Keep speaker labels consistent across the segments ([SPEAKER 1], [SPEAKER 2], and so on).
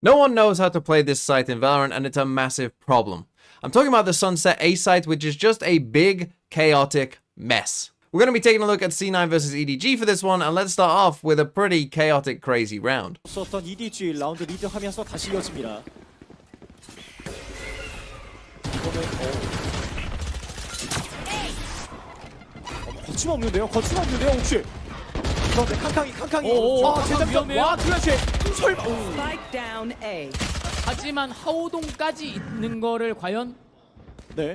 [SPEAKER 1] No one knows how to play this site in Valorant, and it's a massive problem. I'm talking about the Sunset A site, which is just a big, chaotic mess. We're going to be taking a look at C9 versus EDG for this one, and let's start off with a pretty chaotic, crazy round.
[SPEAKER 2] 썼던 EDG 라운드 리드하면서 다시 이어집니다. 거침없는데요? 거침없는데요, 혹시? 그런데 칸칸이 제작전
[SPEAKER 3] 위험해요.
[SPEAKER 2] 와, 클래시 설마.
[SPEAKER 4] Spike down A.
[SPEAKER 3] 하지만 하오동까지 있는 거를 과연
[SPEAKER 2] 네.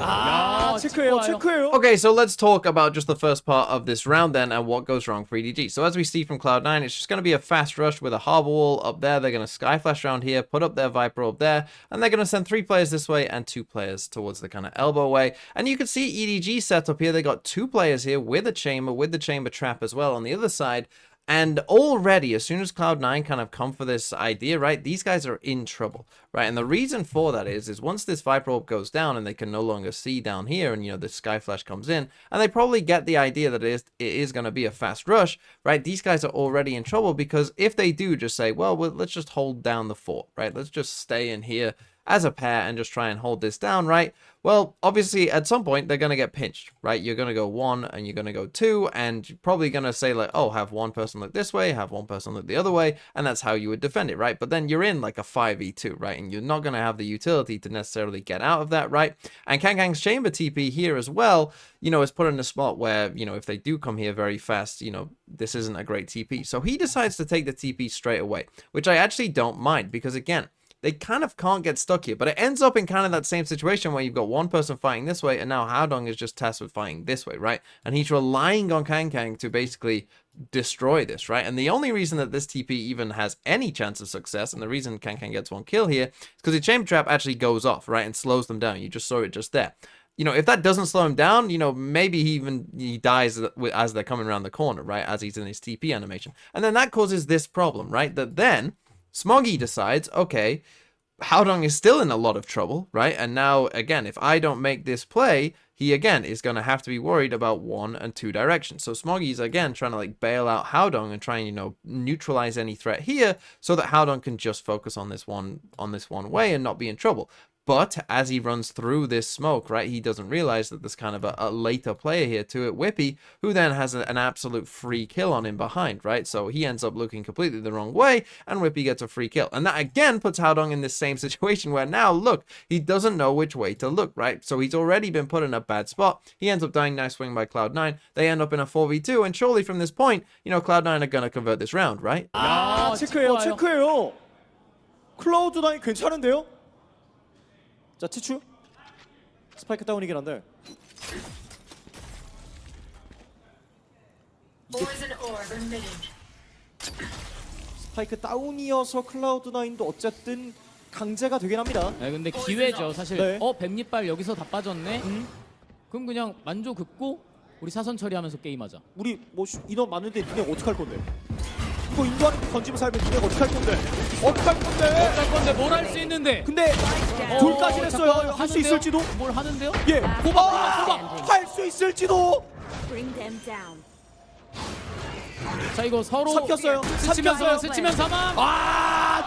[SPEAKER 3] 야,
[SPEAKER 2] 체크해요.
[SPEAKER 1] Okay, so let's talk about just the first part of this round then and what goes wrong for EDG. So as we see from Cloud9, it's just going to be a fast rush with a harbor wall up there. They're going to sky flash around here, put up their Viper up there, and they're going to send 3 players this way and 2 players towards the kind of elbow way. And you can see EDG set up here. They got 2 players here with a chamber, with the chamber trap as well on the other side. And already, as soon as Cloud9 kind of come for this idea, right, these guys are in trouble, right? And the reason for that is once this Viper Orb goes down and they can no longer see down here and, you know, the Sky Flash comes in, and they probably get the idea that it is going to be a fast rush, right? These guys are already in trouble because if they do just say, well, let's just hold down the fort, right? Let's just stay in here as a pair and just try and hold this down, right? Well, obviously, at some point, they're going to get pinched, right? You're going to go 1 and you're going to go 2, and you're probably going to say, like, oh, have one person look this way, have one person look the other way, and that's how you would defend it, right? But then you're in, like, a 5v2, right? And you're not going to have the utility to necessarily get out of that, right? And Kang's Chamber TP here as well, you know, is put in a spot where, you know, if they do come here very fast, you know, this isn't a great TP. So he decides to take the TP straight away, which I actually don't mind because, again, they kind of can't get stuck here, but it ends up in kind of that same situation where you've got one person fighting this way, and now Haodong is just tasked with fighting this way, right? And he's relying on Kang to basically destroy this, right? And the only reason that this TP even has any chance of success, and the reason Kang gets one kill here, is because the Chamber Trap actually goes off, right, and slows them down. You just saw it just there. You know, if that doesn't slow him down, you know, maybe he dies as they're coming around the corner, right, as he's in his TP animation. And then that causes this problem, right, that then Smoggy decides, okay, Haodong is still in a lot of trouble, right? And now, again, if I don't make this play, he, again, is going to have to be worried about 1 and 2 directions. So Smoggy's, again, trying to, like, bail out Haodong and try and, you know, neutralize any threat here so that Haodong can just focus on this one way and not be in trouble. But as he runs through this smoke, right, he doesn't realize that there's kind of a later player here to it, Whippy, who then has an absolute free kill on him behind, right? So he ends up looking completely the wrong way, and Whippy gets a free kill. And that, again, puts Haodong in this same situation where now, look, he doesn't know which way to look, right? So he's already been put in a bad spot. He ends up dying nice swing by Cloud9. They end up in a 4v2, and surely from this point, you know, Cloud9 are going to convert this round, right?
[SPEAKER 2] 야, 체크해요. 클라우드9 괜찮은데요? 자, 티추 스파이크 다운이긴 한데 스파이크 다운이어서 클라우드9도 어쨌든 강제가 되긴 합니다.
[SPEAKER 3] 네, 근데 기회죠 사실.
[SPEAKER 2] 네.
[SPEAKER 3] 백리빨 여기서 다 빠졌네. 그럼 그냥 만조 긋고 우리 사선 처리하면서 게임하자.
[SPEAKER 2] 우리 뭐 인원 많은데 니네 어떡할 건데? 이거 인도하는 던지면 살면 니네 어떡할 건데? 어떡할 건데?
[SPEAKER 3] 뭘 할 수 있는데?
[SPEAKER 2] 근데 둘까지 했어요. 할 수 있을지도?
[SPEAKER 3] 뭘 하는데요?
[SPEAKER 2] 예. 호박 할 수 있을지도?
[SPEAKER 4] Bring them down.
[SPEAKER 3] 자, 이거 서로
[SPEAKER 2] 삼켰어요.
[SPEAKER 3] 스치면 사망.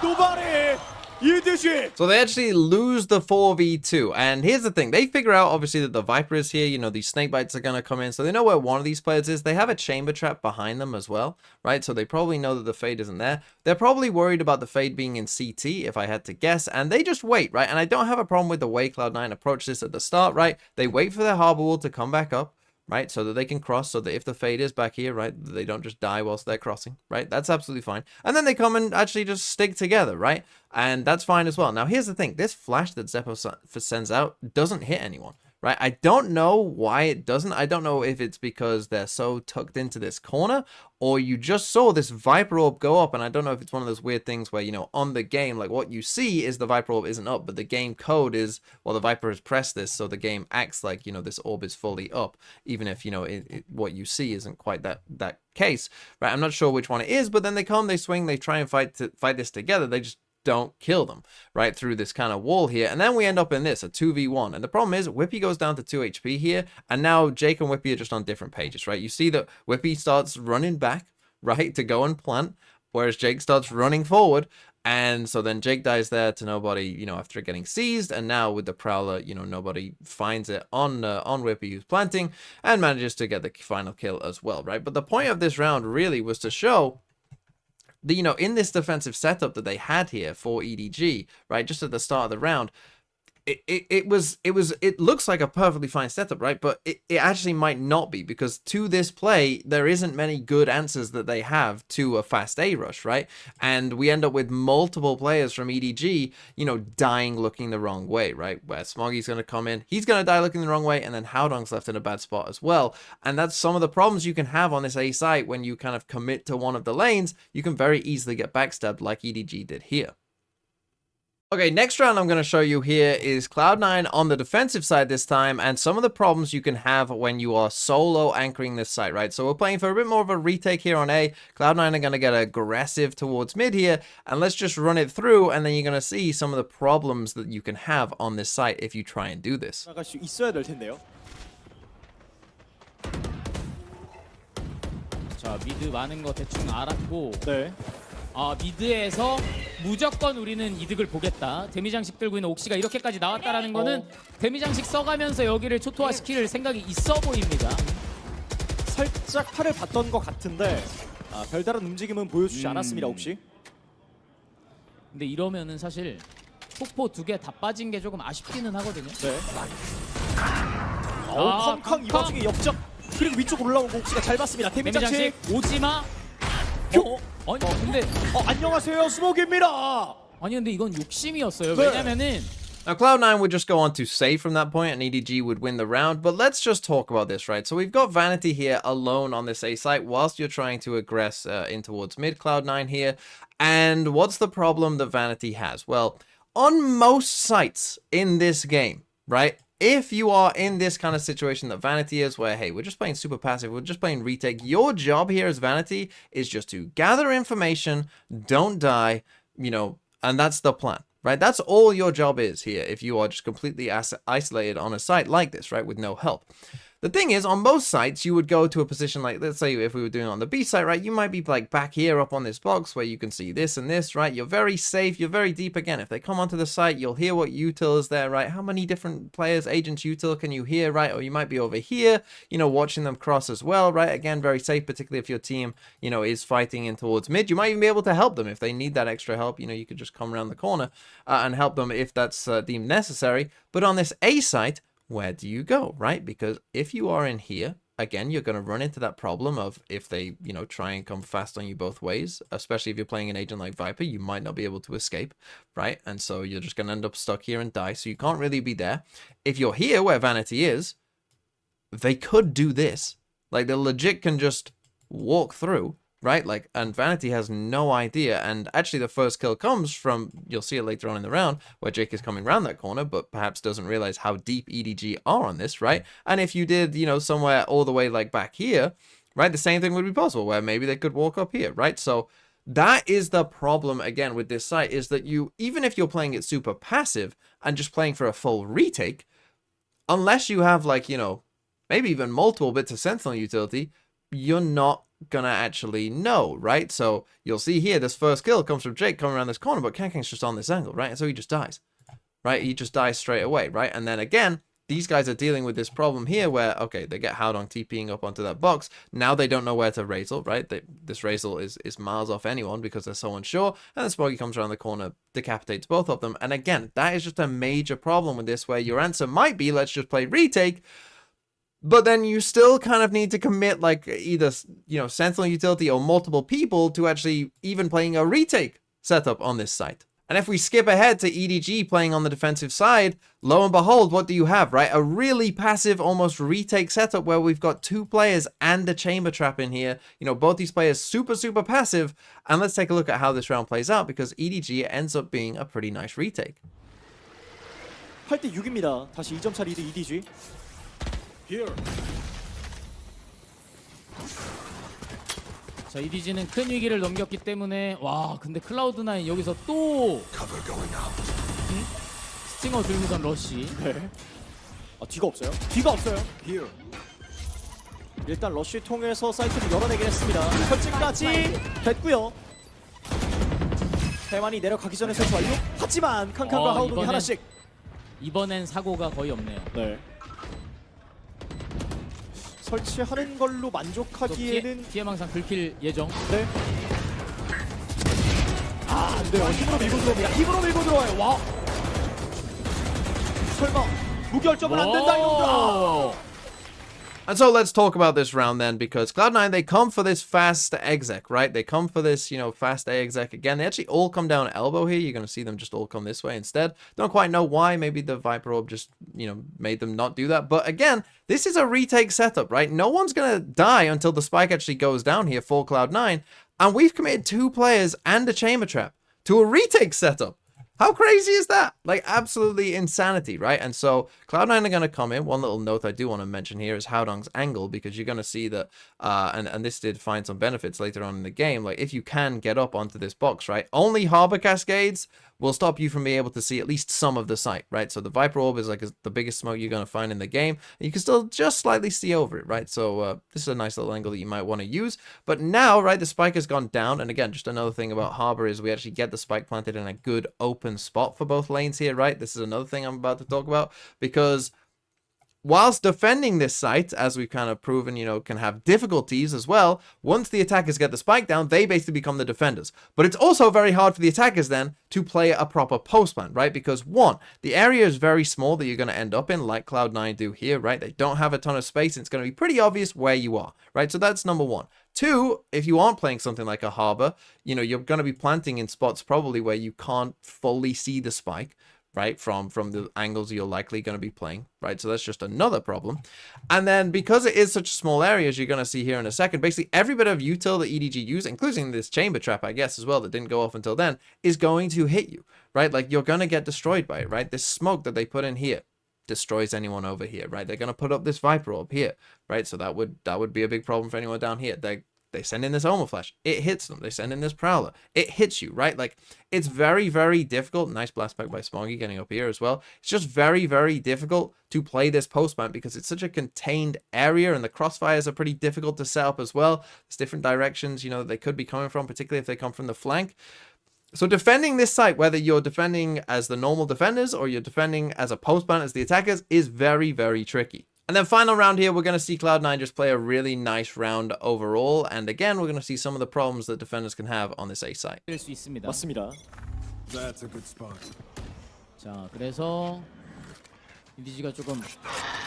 [SPEAKER 2] 노바리 EDG.
[SPEAKER 1] So they actually lose the 4v2, and here's the thing, they figure out obviously that the Viper is here, you know, these snake bites are going to come in, so they know where one of these players is. They have a chamber trap behind them as well, right? So they probably know that the Fade isn't there. They're probably worried about the Fade being in CT, if I had to guess, and they just wait, right? And I don't have a problem with the way Cloud9 approach this at the start, right? They wait for their harbor wall to come back up, right, so that they can cross, so that if the Fade is back here, right, they don't just die whilst they're crossing, right? That's absolutely fine. And then they come and actually just stick together, right? And that's fine as well. Now, here's the thing. This flash that Zeppo sends out doesn't hit anyone, right? I don't know why it doesn't. I don't know if it's because they're so tucked into this corner, or you just saw this Viper Orb go up, and I don't know if it's one of those weird things where, you know, on the game, like, what you see is the Viper Orb isn't up, but the game code is, well, the Viper has pressed this, so the game acts like, you know, this orb is fully up, even if, you know, what you see isn't quite that case, right? I'm not sure which one it is, but then they come, they swing, they try and fight this together. They just don't kill them, right, through this kind of wall here. And then we end up in this, a 2v1. And the problem is Whippy goes down to 2 HP here, and now Jake and Whippy are just on different pages, right? You see that Whippy starts running back, right, to go and plant, whereas Jake starts running forward, And so then Jake dies there to nobody, you know, after getting seized. And now with the Prowler, you know, nobody finds it on Whippy, who's planting, and manages to get the final kill as well, right? But the point of this round really was to show that, you know, in this defensive setup that they had here for EDG, right, just at the start of the round, it looks like a perfectly fine setup, right? But it actually might not be, because to this play, there isn't many good answers that they have to a fast A rush, right? And we end up with multiple players from EDG, you know, dying looking the wrong way, right? Where Smoggy's going to come in, he's going to die looking the wrong way, and then Howdong's left in a bad spot as well. And that's some of the problems you can have on this A site when you kind of commit to one of the lanes. You can very easily get backstabbed like EDG did here. Okay, next round I'm going to show you here is Cloud9 on the defensive side this time, and some of the problems you can have when you are solo anchoring this site, right? So we're playing for a bit more of a retake here on A. Cloud9 are going to get aggressive towards mid here, and let's just run it through, and then you're going to see some of the problems that you can have on this site if you try and do this.
[SPEAKER 2] 나갈 수 있어야 될 텐데요.
[SPEAKER 3] 자, 미드 많은 거 대충 알았고,
[SPEAKER 2] 네.
[SPEAKER 3] 미드에서 무조건 우리는 이득을 보겠다. 데미 장식 들고 있는 옥시가 이렇게까지 나왔다라는 거는 데미 장식 써가면서 여기를 초토화시킬 생각이 있어 보입니다.
[SPEAKER 2] 살짝 팔을 봤던 것 같은데 별다른 움직임은 보여주지 않았습니다. 혹시?
[SPEAKER 3] 근데 이러면은 사실 폭포 2개 다 빠진 게 조금 아쉽기는 하거든요.
[SPEAKER 2] 네. 康이 와중에 역적. 그리고 위쪽으로 올라온 거 옥시가 잘 봤습니다. 데미 장식
[SPEAKER 3] 오지마. 아니 근데
[SPEAKER 2] 안녕하세요, 스모기입니다.
[SPEAKER 3] 아니 근데 이건 욕심이었어요.
[SPEAKER 2] 네.
[SPEAKER 3] 왜냐면은
[SPEAKER 1] Now, Cloud9 would just go on to save from that point, and EDG would win the round. But let's just talk about this, right? So we've got Vanity here alone on this A site whilst you're trying to aggress in towards mid. Cloud9 here. And what's the problem that Vanity has? Well, on most sites in this game, right? If you are in this kind of situation that Vanity is, where, hey, we're just playing super passive, we're just playing retake, your job here as Vanity is just to gather information, don't die, you know, and that's the plan, right? That's all your job is here if you are just completely isolated on a site like this, right, with no help. The thing is, on most sites, you would go to a position like, let's say if we were doing it on the B site, right, you might be like back here up on this box where you can see this and this, right? You're very safe, you're very deep. Again, if they come onto the site, you'll hear what util is there, right? How many different players, agents, util can you hear, right? Or you might be over here, you know, watching them cross as well, right? Again, very safe, particularly if your team, you know, is fighting in towards mid. You might even be able to help them if they need that extra help. You know, you could just come around the corner and help them if that's deemed necessary. But on this A site, where do you go, right? Because if you are in here, again, you're going to run into that problem of if they, you know, try and come fast on you both ways, especially if you're playing an agent like Viper, you might not be able to escape, right? And so you're just going to end up stuck here and die. So you can't really be there. If you're here where Vanity is, they could do this. Like, they legit can just walk through, right? Like, and Vanity has no idea. And actually the first kill comes from, you'll see it later on in the round, where Jake is coming around that corner, but perhaps doesn't realize how deep EDG are on this, right? And if you did, you know, somewhere all the way like back here, right, the same thing would be possible, where maybe they could walk up here, right? So that is the problem, again, with this site, is that you, even if you're playing it super passive and just playing for a full retake, unless you have, like, you know, maybe even multiple bits of Sentinel utility, you're not gonna actually know, right? So you'll see here, this first kill comes from Jake coming around this corner, but Kankang's just on this angle, right? And so he just dies, right? He just dies straight away, right? And then again, these guys are dealing with this problem here where, okay, they get Howdong TPing up onto that box. Now they don't know where to Razel, right? This Razel is miles off anyone because they're so unsure. And then Smoggy comes around the corner, decapitates both of them. And again, that is just a major problem with this, where your answer might be, let's just play retake. But then you still kind of need to commit, like, either, you know, Sentinel utility or multiple people to actually even playing a retake setup on this site. And if we skip ahead to EDG playing on the defensive side, lo and behold, what do you have, right? A really passive, almost retake setup where we've got two players and a chamber trap in here. You know, both these players super, super passive. And let's take a look at how this round plays out, because EDG ends up being a pretty nice retake.
[SPEAKER 2] 8대 6입니다. 다시 2점 차 리드 EDG.
[SPEAKER 3] 자, EDG는 큰 위기를 넘겼기 때문에, 와, 근데 클라우드9 여기서 또 스팅어 들고선 러쉬.
[SPEAKER 2] 네. 뒤가 없어요. 뒤가 없어요. 일단 러쉬 통해서 사이트를 열어내긴 했습니다. 설치까지 됐고요. 대만이 내려가기 전에 설치 완료. 하지만 칸칸과 하우동이 하나씩.
[SPEAKER 3] 이번엔 사고가 거의 없네요.
[SPEAKER 2] 네. 설치하는 걸로 만족하기에는
[SPEAKER 3] 피해망상 긁힐 예정.
[SPEAKER 2] 네. 아, 안 돼요. 힘으로 밀고 들어옵니다. 힘으로 밀고 들어와요. 와. 설마 무결점은 안 된다 이놈들아.
[SPEAKER 1] And so let's talk about this round then, because Cloud9, they come for this fast exec, right? They come for this, you know, fast A exec again. They actually all come down elbow here. You're going to see them just all come this way instead. Don't quite know why. Maybe the Viper Orb just, you know, made them not do that. But again, this is a retake setup, right? No one's going to die until the spike actually goes down here for Cloud9. And we've committed 2 players and a chamber trap to a retake setup. How crazy is that? Like, absolutely insanity, right? And so Cloud9 are going to come in. One little note I do want to mention here is Howdong's angle, because you're going to see that, and this did find some benefits later on in the game. Like, if you can get up onto this box, right, only Harbor Cascades will stop you from being able to see at least some of the site, right? So the Viper Orb is like the biggest smoke you're going to find in the game. And you can still just slightly see over it, right? So this is a nice little angle that you might want to use. But now, right, the spike has gone down. And again, just another thing about Harbor is we actually get the spike planted in a good open spot for both lanes here, right? This is another thing I'm about to talk about, because whilst defending this site, as we've kind of proven, you know, can have difficulties as well, once the attackers get the spike down, they basically become the defenders. But it's also very hard for the attackers then to play a proper postplant, right? Because one, the area is very small that you're going to end up in, like Cloud9 do here, right? They don't have a ton of space, and it's going to be pretty obvious where you are, right? So that's number one. Two, if you aren't playing something like a Harbor, you know, you're going to be planting in spots probably where you can't fully see the spike, right, from the angles you're likely going to be playing, right? So that's just another problem. And then because it is such a small area, as you're going to see here in a second, basically every bit of util that EDG use, including this chamber trap, I guess, as well, that didn't go off until then, is going to hit you, right? Like, you're going to get destroyed by it, right? This smoke that they put in here destroys anyone over here, right? They're going to put up this Viper Orb here, right? So that would be a big problem for anyone down here. They send in this Oma Flash, it hits them. They send in this Prowler, it hits you, right? Like, it's very, very difficult. Nice blast back by Smoggy getting up here as well. It's just very, very difficult to play this postplant because it's such a contained area, and the crossfires are pretty difficult to set up as well. There's different directions, you know, they could be coming from, particularly if they come from the flank. So defending this site, whether you're defending as the normal defenders or you're defending as a postplant as the attackers, is very, very tricky. And then final round here, we're going to see Cloud9 just play a really nice round overall. And again, we're going to see some of the problems that defenders can have on this A site.
[SPEAKER 3] 수 있습니다.
[SPEAKER 2] 맞습니다.
[SPEAKER 5] That's a good spot.
[SPEAKER 3] 자, 그래서 EDG가 조금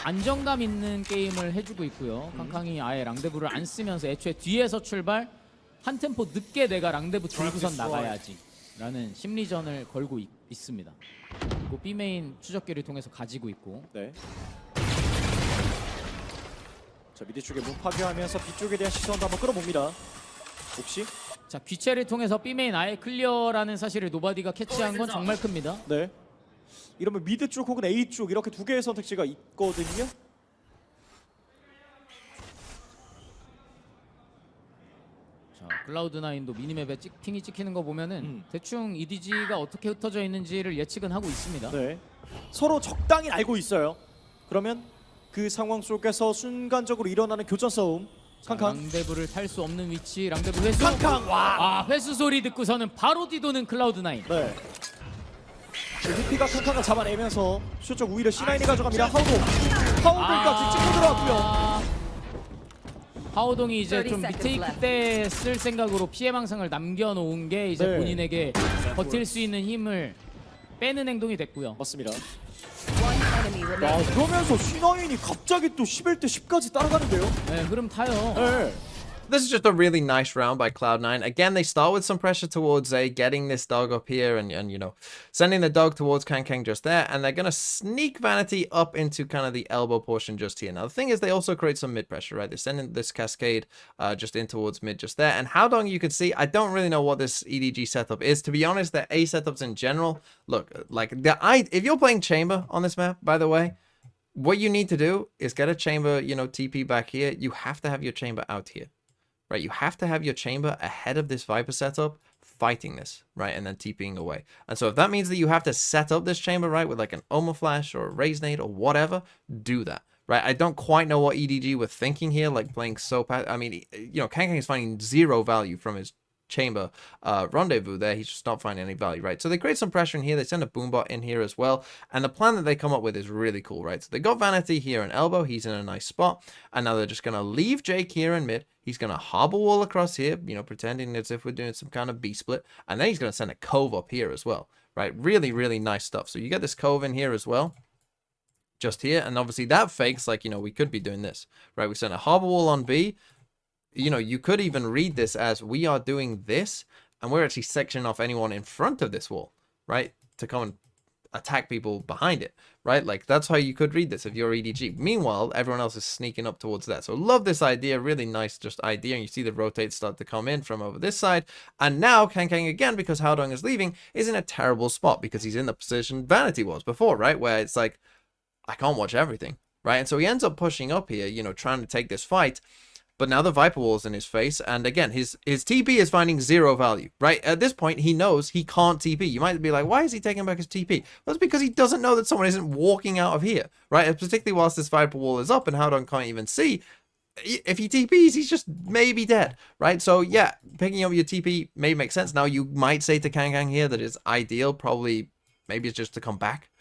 [SPEAKER 3] 안정감 있는 게임을 해주고 있고요. 캉캉이 아예 랑데부를 안 쓰면서 애초에 뒤에서 출발, 한 템포 늦게 내가 랑데부 들고선 나가야지 라는 심리전을 걸고 있습니다. 그리고 B메인 추적기를 통해서 가지고 있고.
[SPEAKER 2] 네. 자, 미드 쪽에 문 파괴하면서 뒤쪽에 대한 시선도 한번 끌어봅니다. 혹시?
[SPEAKER 3] 자, 귀체를 통해서 B메인 아예 클리어라는 사실을 노바디가 캐치한 건 정말 큽니다.
[SPEAKER 2] 네. 이러면 미드 쪽 혹은 A 쪽 이렇게 두 개의 선택지가 있거든요.
[SPEAKER 3] 자, 클라우드9도 미니맵에 핑이 찍히는 거 보면은 대충 EDG가 어떻게 흩어져 있는지를 예측은 하고 있습니다.
[SPEAKER 2] 네. 서로 적당히 알고 있어요. 그러면 그 상황 속에서 순간적으로 일어나는 교전 싸움. 캉캉.
[SPEAKER 3] 랑데부를 탈 수 없는 위치. 랑데부 회수.
[SPEAKER 2] 캉캉. 와.
[SPEAKER 3] 아, 회수 소리 듣고서는 바로 뒤도는 클라우드9.
[SPEAKER 2] 네. 루피가 캉캉을 잡아내면서 수적 우위를 C9이 가져갑니다. 하우동까지 찍고 들어왔고요.
[SPEAKER 3] 하오동이 이제
[SPEAKER 4] 30
[SPEAKER 3] 좀
[SPEAKER 4] seconds
[SPEAKER 3] 리테이크
[SPEAKER 4] left.
[SPEAKER 3] 때 쓸 생각으로 피해망상을 남겨놓은 게 이제
[SPEAKER 2] 네.
[SPEAKER 3] 본인에게 버틸 수 있는 힘을 빼는 행동이 됐고요.
[SPEAKER 2] 맞습니다.
[SPEAKER 4] One enemy remaining.
[SPEAKER 2] 그러면서 C9이 갑자기 또 11대 10까지 따라가는데요.
[SPEAKER 3] 네, 흐름 타요.
[SPEAKER 2] 네.
[SPEAKER 1] This is just a really nice round by Cloud9. Again, they start with some pressure towards A, getting this dog up here and you know, sending the dog towards Kang just there. And they're going to sneak Vanity up into kind of the elbow portion just here. Now, the thing is, they also create some mid pressure, right? They're sending this cascade just in towards mid just there. And Howdong, you can see, I don't really know what this EDG setup is. To be honest, their A setups in general, look, like, if you're playing Chamber on this map, by the way, what you need to do is get a Chamber, you know, TP back here. You have to have your Chamber out here. Right, you have to have your chamber ahead of this Viper setup, fighting this, right, and then TPing away. And so if that means that you have to set up this chamber, right, with like an Oma Flash or a Raise Nade or whatever, do that, right? I don't quite know what EDG were thinking here, like playing so I mean, you know, Kang is finding zero value from his chamber rendezvous there. He's just not finding any value, right? So they create some pressure in here. They send a boombot in here as well. And the plan that they come up with is really cool, right? So they got Vanity here and Elbow. He's in a nice spot. And now they're just going to leave Jake here in mid. He's going to harbor wall across here, you know, pretending as if we're doing some kind of B split. And then he's going to send a cove up here as well, right? Really, really nice stuff. So you get this cove in here as well. Just here. And obviously that fakes like, you know, we could be doing this, right? We send a harbor wall on B. You know, you could even read this as we are doing this. And we're actually sectioning off anyone in front of this wall, right? To come and attack people behind it, right? Like that's how you could read this if you're EDG. Meanwhile, everyone else is sneaking up towards that. So love this idea, really nice just idea. And you see the rotates start to come in from over this side. And now Kang again, because Haodong is leaving, is in a terrible spot because he's in the position Vanity was before, right? Where it's like, I can't watch everything, right? And so he ends up pushing up here, you know, trying to take this fight. But now the Viper Wall's in his face, and again, his TP is finding zero value, right? At this point, he knows he can't TP. You might be like, why is he taking back his TP? Well, it's because he doesn't know that someone isn't walking out of here, right? And particularly whilst this Viper Wall is up and Haodong can't even see, if he TPs, he's just maybe dead, right? So yeah, picking up your TP may make sense. Now, you might say to Kang here that it's ideal, probably, maybe it's just to come back,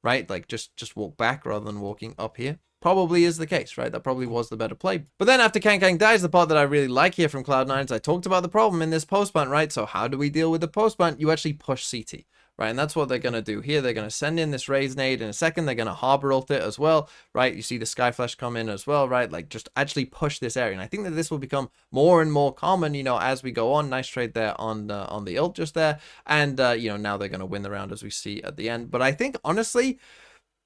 [SPEAKER 1] right? Like just walk back rather than walking up here. Probably is the case, right? That probably was the better play. But then after Kang dies, the part that I really like here from Cloud9 is I talked about the problem in this Postplant, right? So how do we deal with the Postplant? You actually push CT, right? And that's what they're going to do here. They're going to send in this Raise Nade in a second. They're going to Harbor Ult it as well, right? You see the Sky Flash come in as well, right? Like just actually push this area. And I think that this will become more and more common, you know, as we go on. Nice trade there on the ult just there. And, you know, now they're going to win the round as we see at the end. But I think, honestly,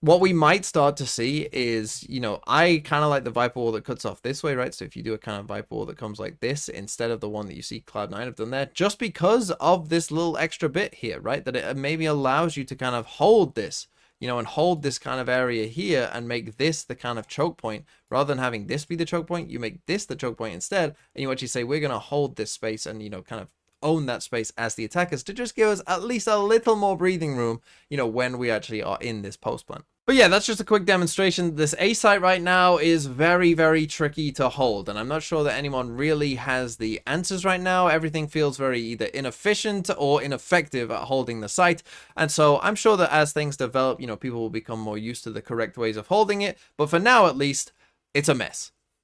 [SPEAKER 1] what we might start to see is, you know, I kind of like the Viper Wall that cuts off this way, right? So if you do a kind of Viper Wall that comes like this instead of the one that you see Cloud9 have done there, just because of this little extra bit here, right? That it maybe allows you to kind of hold this, you know, and hold this kind of area here and make this the kind of choke point. Rather than having this be the choke point, you make this the choke point instead. And you actually say, we're going to hold this space and, you know, kind of own that space as the attackers to just give us at least a little more breathing room, you know, when we actually are in this post plant. But yeah, that's just a quick demonstration. This A site right now is very, very tricky to hold, and I'm not sure that anyone really has the answers right now. Everything feels very either inefficient or ineffective at holding the site, and so I'm sure that as things develop, you know, people will become more used to the correct ways of holding it, but for now at least, it's a mess.